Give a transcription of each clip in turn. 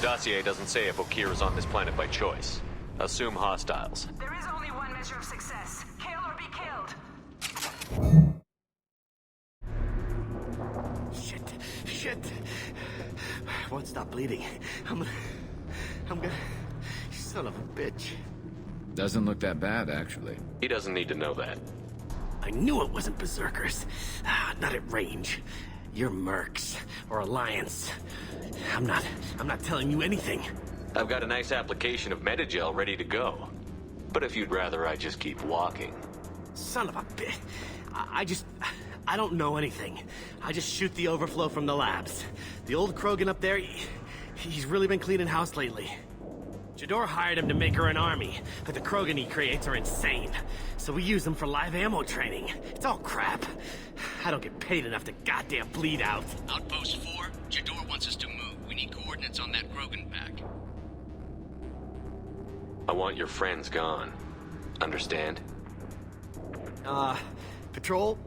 dossier doesn't say if Okeer is on this planet by choice. Assume hostiles. There is only one measure of success. Kill or be killed. Shit. I won't stop bleeding. I'm gonna... Son of a bitch. Doesn't look that bad, actually. He doesn't need to know that. I knew it wasn't Berserkers. Not at range. You're Mercs. Or Alliance. I'm not telling you anything. I've got a nice application of Metagel ready to go. But if you'd rather I just keep walking... Son of a bitch. I don't know anything. I just shoot the overflow from the labs. The old Krogan up there, he's really been cleaning house lately. Jador hired him to make her an army, but the Krogan he creates are insane. So we use them for live ammo training. It's all crap. I don't get paid enough to goddamn bleed out. Outpost 4, Jador wants us to move. We need coordinates on that Krogan pack. I want your friends gone. Understand? Patrol?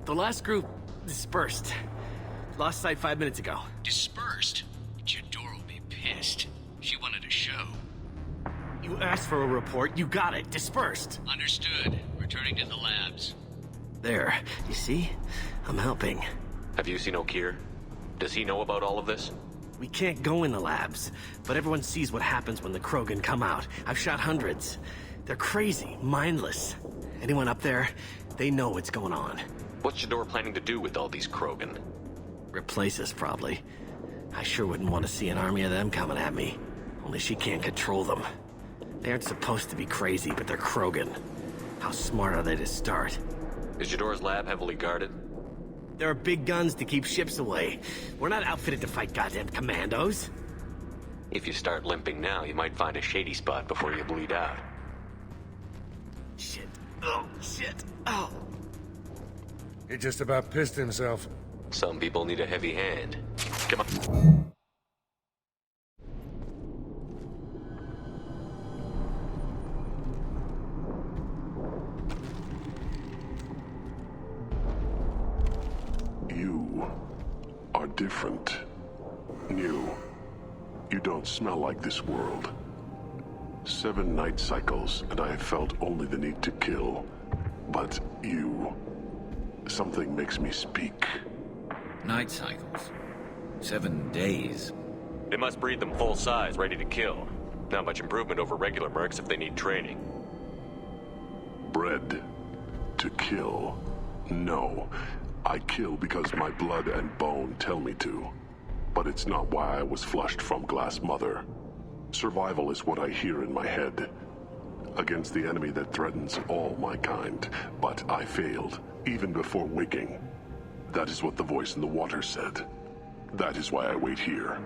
The last group dispersed. Lost sight 5 minutes ago. Dispersed? Jador will be pissed. She wanted a show. You asked for a report, you got it. Dispersed. Understood. Returning to the labs. There. You see? I'm helping. Have you seen Okeer? Does he know about all of this? We can't go in the labs, but everyone sees what happens when the Krogan come out. I've shot hundreds. They're crazy, mindless. Anyone up there, they know what's going on. What's Jador planning to do with all these Krogan? Replace us, probably. I sure wouldn't want to see an army of them coming at me. Only she can't control them. They aren't supposed to be crazy, but they're Krogan. How smart are they to start? Is Jador's lab heavily guarded? There are big guns to keep ships away. We're not outfitted to fight goddamn commandos. If you start limping now, you might find a shady spot before you bleed out. Shit. Oh, shit. Oh. He just about pissed himself. Some people need a heavy hand. Come on. You are different. New. You don't smell like this world. 7 night cycles, and I have felt only the need to kill. But you... Something makes me speak. Night cycles. 7 days. They must breed them full size, ready to kill. Not much improvement over regular mercs if they need training. Bred to kill. No. I kill because my blood and bone tell me to. But it's not why I was flushed from Glass Mother. Survival is what I hear in my head. Against the enemy that threatens all my kind. But I failed, even before waking. That is what the voice in the water said. That is why I wait here.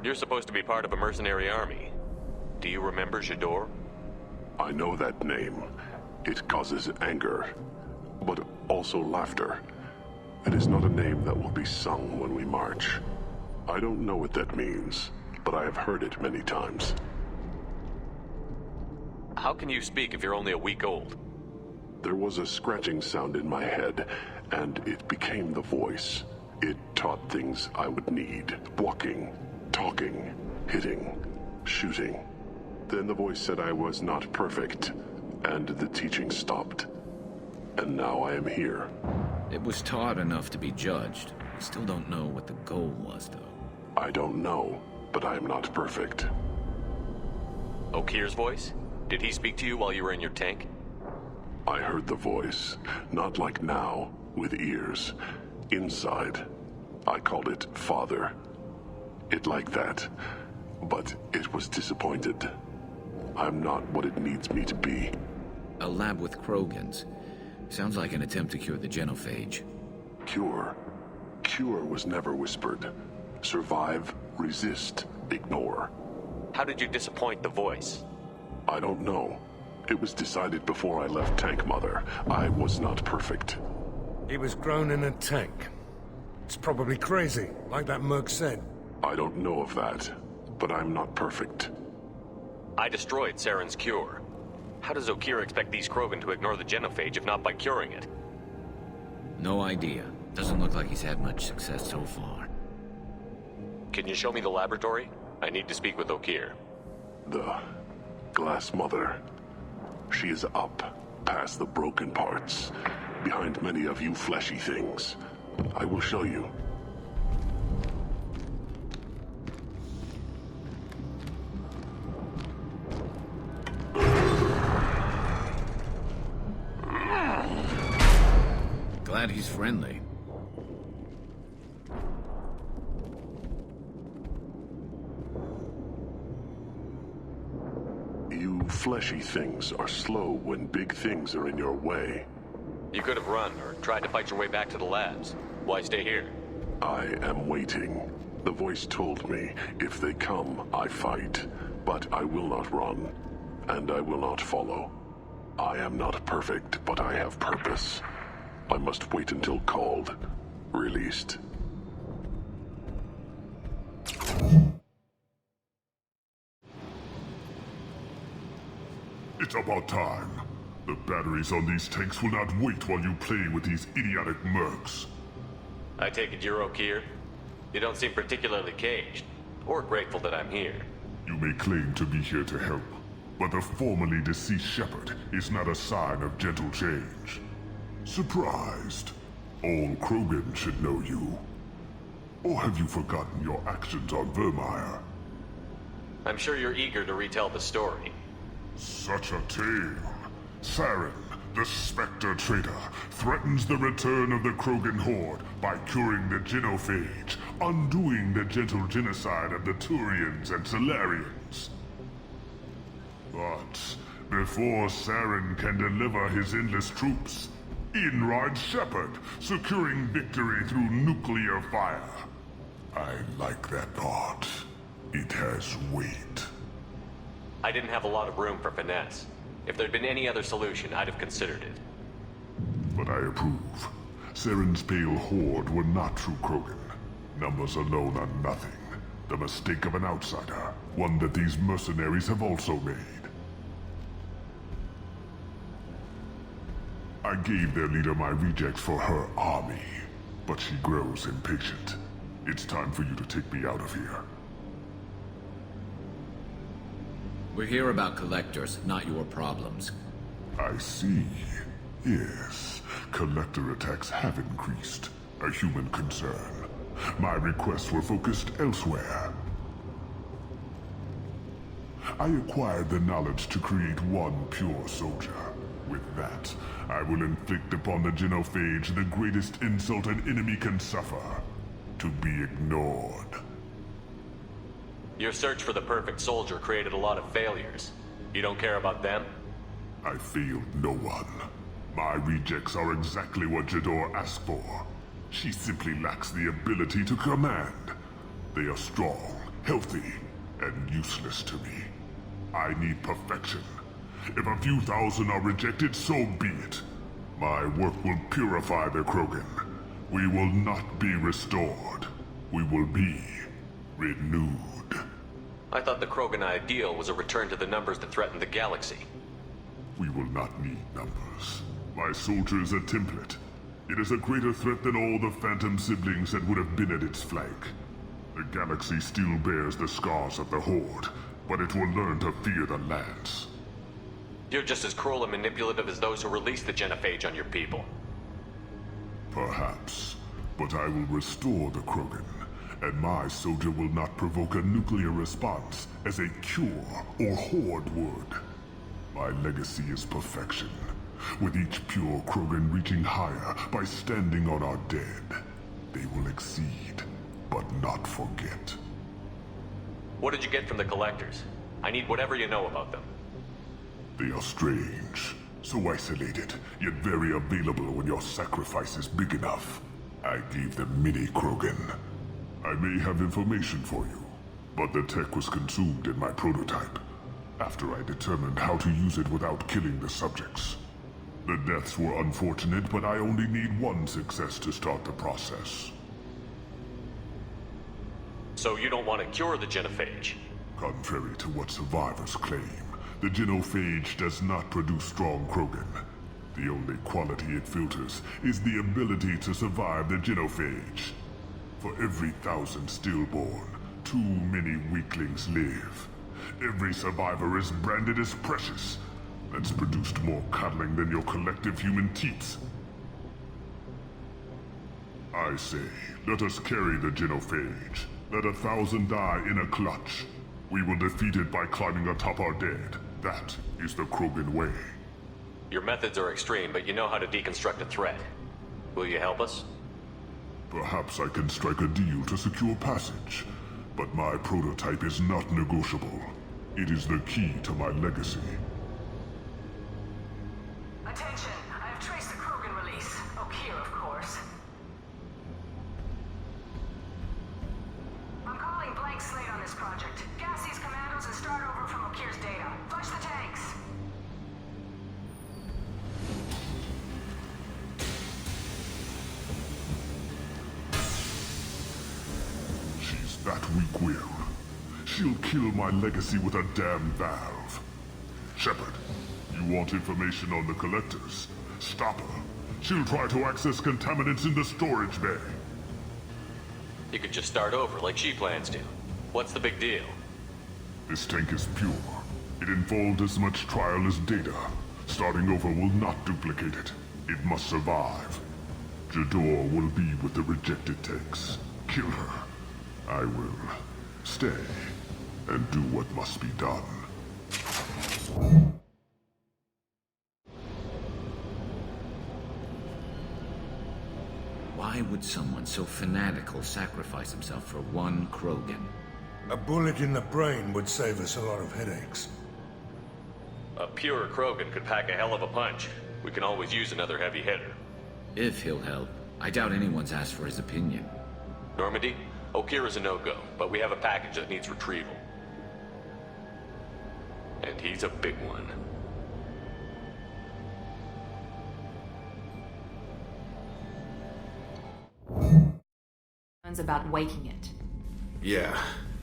You're supposed to be part of a mercenary army. Do you remember Jador? I know that name. It causes anger, but also laughter. It is not a name that will be sung when we march. I don't know what that means, but I have heard it many times. How can you speak if you're only a week old? There was a scratching sound in my head, and it became the voice. It taught things I would need. Walking, talking, hitting, shooting. Then the voice said I was not perfect, and the teaching stopped. And now I am here. It was taught enough to be judged. We still don't know what the goal was, though. I don't know, but I am not perfect. Okeer's voice? Did he speak to you while you were in your tank? I heard the voice, not like now, with ears. Inside. I called it Father. It like that. But it was disappointed. I'm not what it needs me to be. A lab with Krogans. Sounds like an attempt to cure the genophage. Cure. Cure was never whispered. Survive, resist, ignore. How did you disappoint the voice? I don't know. It was decided before I left Tank Mother. I was not perfect. He was grown in a tank. It's probably crazy, like that merc said. I don't know of that, but I'm not perfect. I destroyed Saren's cure. How does Okeer expect these Krogan to ignore the genophage if not by curing it? No idea. Doesn't look like he's had much success so far. Can you show me the laboratory? I need to speak with Okier. The Glass Mother. She is up, past the broken parts, behind many of you fleshy things. I will show you. Glad he's friendly. You fleshy things are slow when big things are in your way. You could have run or tried to fight your way back to the labs. Why stay here? I am waiting. The voice told me, if they come, I fight. But I will not run, and I will not follow. I am not perfect, but I have purpose. I must wait until called, released. It's about time. The batteries on these tanks will not wait while you play with these idiotic mercs. I take it you're Okier? You don't seem particularly caged, or grateful that I'm here. You may claim to be here to help, but the formerly deceased shepherd is not a sign of gentle change. Surprised? All Krogan should know you. Or have you forgotten your actions on Vermeer? I'm sure you're eager to retell the story. Such a tale. Saren, the Spectre traitor, threatens the return of the Krogan horde by curing the genophage, undoing the gentle genocide of the Turians and Solarians. But before Saren can deliver his endless troops, in rides Shepard, securing victory through nuclear fire. I like that part. It has weight. I didn't have a lot of room for finesse. If there'd been any other solution, I'd have considered it. But I approve. Saren's pale horde were not true Krogan. Numbers alone are nothing. The mistake of an outsider, one that these mercenaries have also made. I gave their leader my rejects for her army, but she grows impatient. It's time for you to take me out of here. We're here about collectors, not your problems. I see. Yes, collector attacks have increased. A human concern. My requests were focused elsewhere. I acquired the knowledge to create one pure soldier. With that, I will inflict upon the genophage the greatest insult an enemy can suffer. To be ignored. Your search for the perfect soldier created a lot of failures. You don't care about them? I failed no one. My rejects are exactly what Jador asked for. She simply lacks the ability to command. They are strong, healthy, and useless to me. I need perfection. If a few thousand are rejected, so be it. My work will purify the Krogan. We will not be restored. We will be renewed. I thought the Krogan ideal was a return to the numbers that threatened the galaxy. We will not need numbers. My soldier is a template. It is a greater threat than all the Phantom siblings that would have been at its flank. The galaxy still bears the scars of the Horde, but it will learn to fear the Lance. You're just as cruel and manipulative as those who released the genophage on your people. Perhaps, but I will restore the Krogan, and my soldier will not provoke a nuclear response as a cure or Horde would. My legacy is perfection, with each pure Krogan reaching higher by standing on our dead. They will exceed, but not forget. What did you get from the collectors? I need whatever you know about them. They are strange, so isolated, yet very available when your sacrifice is big enough. I gave them mini Krogan. I may have information for you, but the tech was consumed in my prototype, after I determined how to use it without killing the subjects. The deaths were unfortunate, but I only need one success to start the process. So you don't want to cure the genophage? Contrary to what survivors claim, the genophage does not produce strong Krogan. The only quality it filters is the ability to survive the genophage. For every 1,000 stillborn, Too many weaklings live. Every survivor is branded as precious. That's produced more cuddling than your collective human teats. I say, let us carry the genophage. Let 1,000 die in a clutch. We will defeat it by climbing atop our dead. That is the Krogan way. Your methods are extreme, but you know how to deconstruct a threat. Will you help us? Perhaps I can strike a deal to secure passage. But my prototype is not negotiable. It is the key to my legacy. Attention, I have traced the Krogan release. Okeer, of course. I'm calling blank slate on this project. Gas these commandos and start over from Okeer's data. Flush the tanks. She's that weak-willed. She'll kill my legacy with a damn valve. Shepard, you want information on the collectors? Stop her. She'll try to access contaminants in the storage bay. You could just start over, like she plans to. What's the big deal? This tank is pure. It involved as much trial as data. Starting over will not duplicate it. It must survive. Jador will be with the rejected tanks. Kill her. I will stay and do what must be done. Why would someone so fanatical sacrifice himself for one Krogan? A bullet in the brain would save us a lot of headaches. A pure Krogan could pack a hell of a punch. We can always use another heavy hitter. If he'll help, I doubt anyone's asked for his opinion. Normandy, Okeer is a no-go, but we have a package that needs retrieval. And he's a big one. About waking it. Yeah,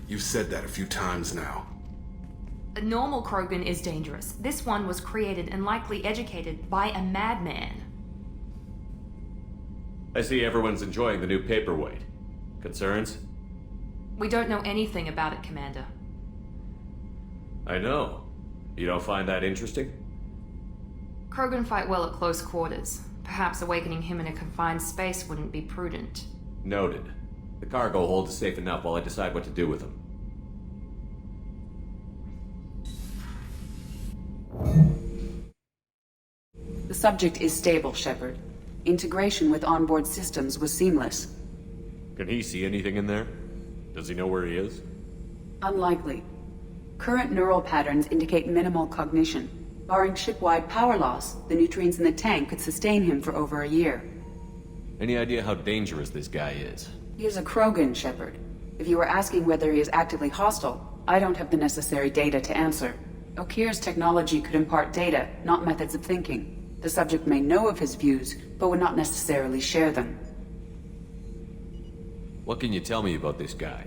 you've said that a few times now. A normal Krogan is dangerous. This one was created and likely educated by a madman. I see everyone's enjoying the new paperweight. Concerns? We don't know anything about it, Commander. I know. You don't find that interesting? Krogan fight well at close quarters. Perhaps awakening him in a confined space wouldn't be prudent. Noted. The cargo hold is safe enough while I decide what to do with them. The subject is stable, Shepard. Integration with onboard systems was seamless. Can he see anything in there? Does he know where he is? Unlikely. Current neural patterns indicate minimal cognition. Barring ship-wide power loss, the nutrients in the tank could sustain him for over a year. Any idea how dangerous this guy is? He is a Krogan, Shepard. If you were asking whether he is actively hostile, I don't have the necessary data to answer. Okeer's technology could impart data, not methods of thinking. The subject may know of his views, but would not necessarily share them. What can you tell me about this guy?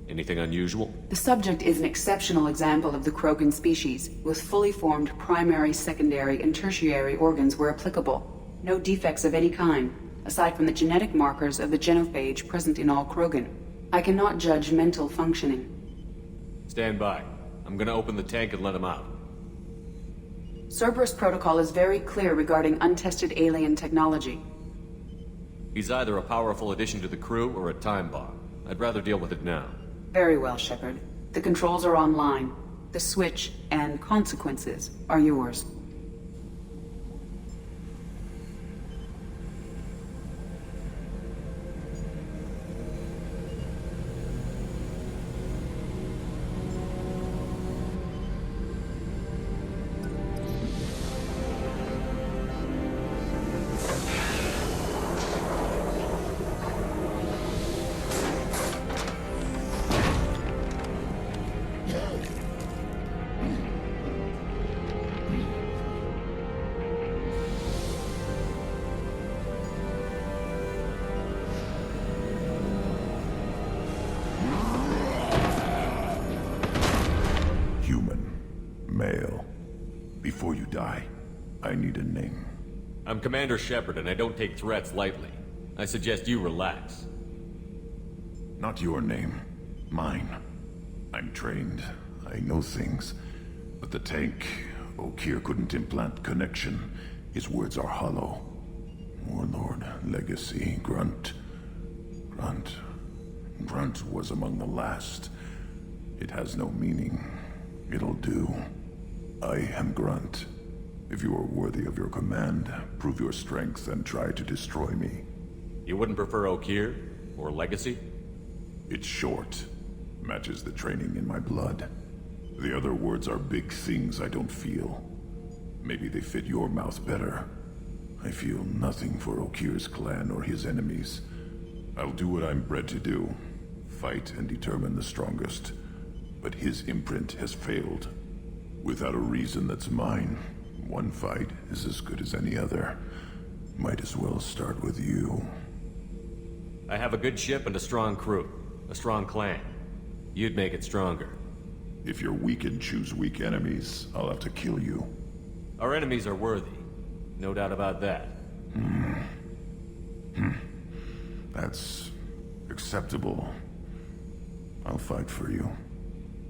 Anything unusual? The subject is an exceptional example of the Krogan species, with fully formed primary, secondary, and tertiary organs where applicable. No defects of any kind, aside from the genetic markers of the genophage present in all Krogan. I cannot judge mental functioning. Stand by. I'm gonna open the tank and let him out. Cerberus protocol is very clear regarding untested alien technology. He's either a powerful addition to the crew or a time bomb. I'd rather deal with it now. Very well, Shepard. The controls are online. The switch and consequences are yours. Male. Before you die, I need a name. I'm Commander Shepard, and I don't take threats lightly. I suggest you relax. Not your name. Mine. I'm trained. I know things. But the tank, O'Kear couldn't implant connection. His words are hollow. Warlord, Legacy, Grunt. Grunt was among the last. It has no meaning. It'll do. I am Grunt. If you are worthy of your command, prove your strength and try to destroy me. You wouldn't prefer O'Kear? Or Legacy? It's short. Matches the training in my blood. The other words are big things I don't feel. Maybe they fit your mouth better. I feel nothing for O'Kear's clan or his enemies. I'll do what I'm bred to do. Fight and determine the strongest. But his imprint has failed. Without a reason that's mine, one fight is as good as any other. Might as well start with you. I have a good ship and a strong crew. A strong clan. You'd make it stronger. If you're weak and choose weak enemies, I'll have to kill you. Our enemies are worthy. No doubt about that. That's acceptable. I'll fight for you.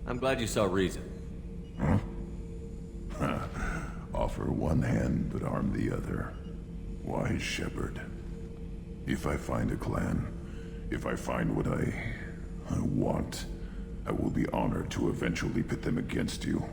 I'm glad you saw reason. Offer one hand, but arm the other. Wise shepherd. If I find a clan, if I find what I want, I will be honored to eventually pit them against you